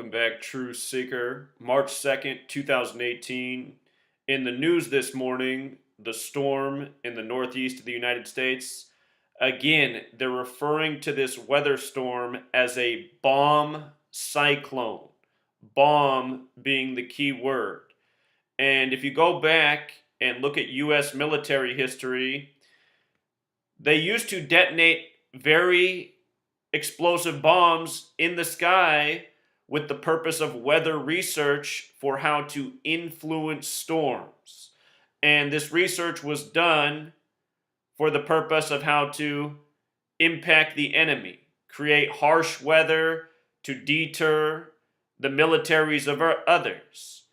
Welcome back, True Seeker. March 2nd, 2018. In the news this morning, the storm in the northeast of the United States. Again, they're referring to this weather storm as a bomb cyclone. Bomb being the key word. And if you go back and look at U.S. military history, they used to detonate very explosive bombs in the sky with the purpose of weather research for how to influence storms. And this research was done for the purpose of how to impact the enemy, create harsh weather to deter the militaries of others.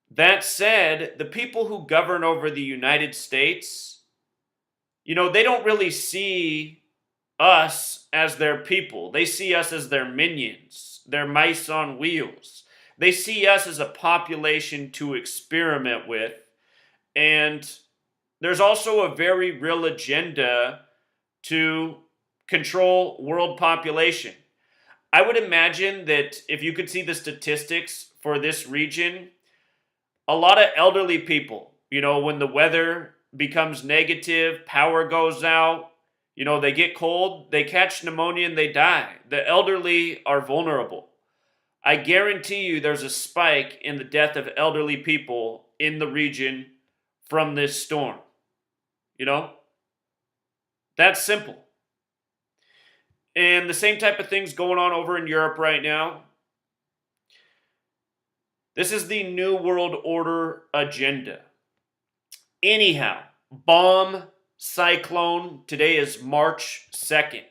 That said, the people who govern over the United States, they don't really see us as their people. They see us as their minions, their mice on wheels. They see us as a population to experiment with. And there's also a very real agenda to control world population. I would imagine that if you could see the statistics for this region, a lot of elderly people, when the weather becomes negative, power goes out, they get cold, they catch pneumonia, and they die. The elderly are vulnerable. I guarantee you there's a spike in the death of elderly people in the region from this storm. That's simple. And the same type of things going on over in Europe right now. This is the New World Order agenda. Anyhow, bomb cyclone. Today is March 2nd.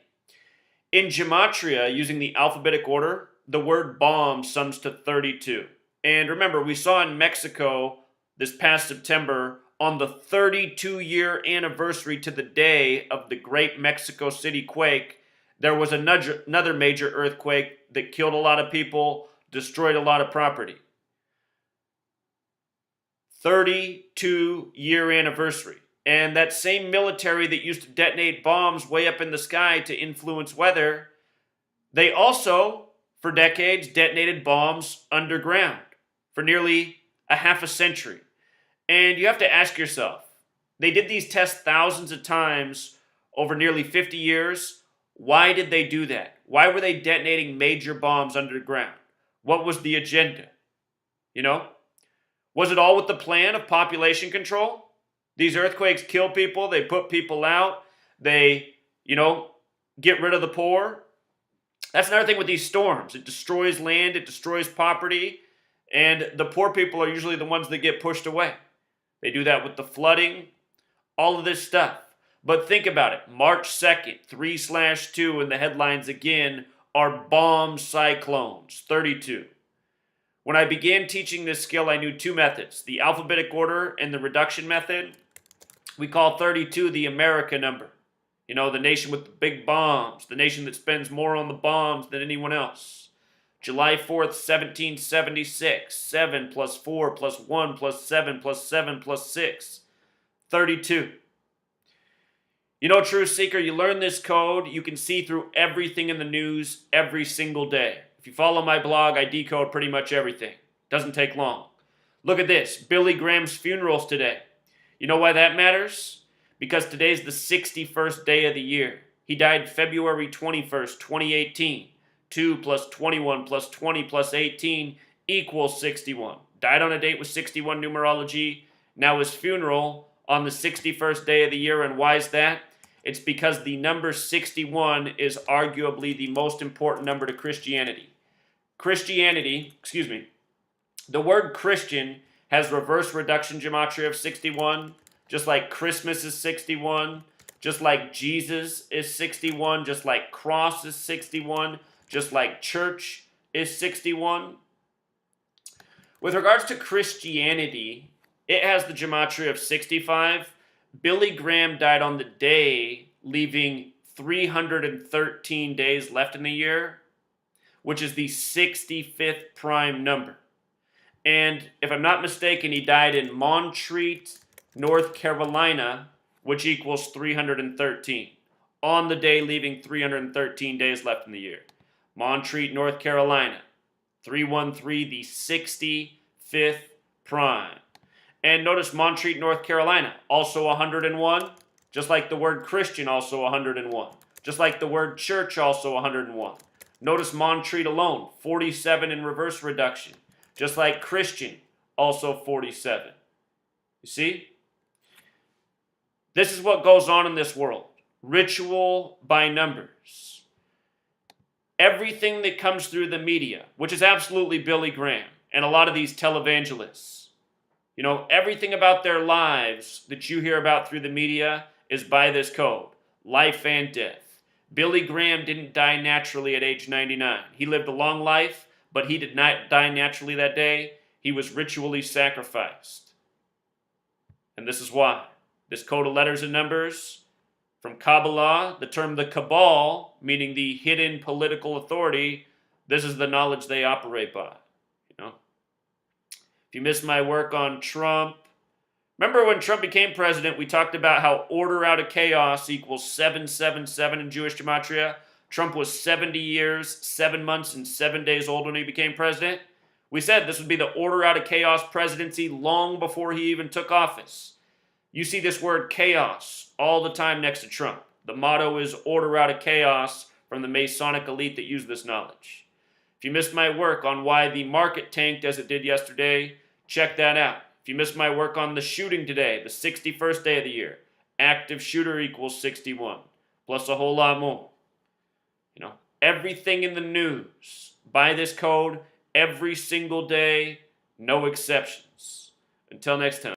In Gematria, using the alphabetic order, the word bomb sums to 32. And remember, we saw in Mexico this past September, on the 32-year anniversary to the day of the Great Mexico City quake, there was another major earthquake that killed a lot of people, destroyed a lot of property. 32-year anniversary. And that same military that used to detonate bombs way up in the sky to influence weather, they also, for decades, detonated bombs underground for nearly a half a century. And you have to ask yourself, they did these tests thousands of times over nearly 50 years. Why did they do that? Why were they detonating major bombs underground? What was the agenda? Was it all with the plan of population control? These earthquakes kill people, they put people out, they, get rid of the poor. That's another thing with these storms. It destroys land, it destroys property, and the poor people are usually the ones that get pushed away. They do that with the flooding, all of this stuff. But think about it. March 2nd, 3/2 in the headlines again are bomb cyclones, 32. When I began teaching this skill, I knew two methods, the alphabetic order and the reduction method. We call 32 the America number. The nation with the big bombs, the nation that spends more on the bombs than anyone else. July 4th, 1776, 7 plus 4 plus 1 plus 7 plus 7 plus 6, 32. True Seeker, you learn this code, you can see through everything in the news every single day. If you follow my blog, I decode pretty much everything. Doesn't take long. Look at this. Billy Graham's funeral's today. You know why that matters? Because today's the 61st day of the year. He died February 21st, 2018. 2 plus 21 plus 20 plus 18 equals 61. Died on a date with 61 numerology. Now his funeral on the 61st day of the year. And why is that? It's because the number 61 is arguably the most important number to Christianity. The word Christian has reverse reduction gematria of 61, just like Christmas is 61, just like Jesus is 61, just like cross is 61, just like church is 61. With regards to Christianity, it has the gematria of 65. Billy Graham died on the day, leaving 313 days left in the year, which is the 65th prime number. And if I'm not mistaken, he died in Montreat, North Carolina, which equals 313. On the day, leaving 313 days left in the year. Montreat, North Carolina. 313, the 65th prime. And notice Montreat, North Carolina, also 101. Just like the word Christian, also 101. Just like the word church, also 101. Notice Montreat alone, 47 in reverse reduction. Just like Christian, also 47. You see? This is what goes on in this world. Ritual by numbers. Everything that comes through the media, which is absolutely Billy Graham and a lot of these televangelists, you know, everything about their lives that you hear about through the media is by this code. Life and death. Billy Graham didn't die naturally at age 99. He lived a long life, but he did not die naturally that day. He was ritually sacrificed. And this is why. This code of letters and numbers, from Kabbalah, the term the cabal, meaning the hidden political authority, this is the knowledge they operate by. You know? If you missed my work on Trump, remember when Trump became president, we talked about how order out of chaos equals 777 in Jewish gematria. Trump was 70 years, 7 months, and 7 days old when he became president. We said this would be the order out of chaos presidency long before he even took office. You see this word chaos all the time next to Trump. The motto is order out of chaos from the Masonic elite that use this knowledge. If you missed my work on why the market tanked as it did yesterday, check that out. If you missed my work on the shooting today, the 61st day of the year, active shooter equals 61, plus a whole lot more. You know, everything in the news, by this code, every single day, no exceptions. Until next time.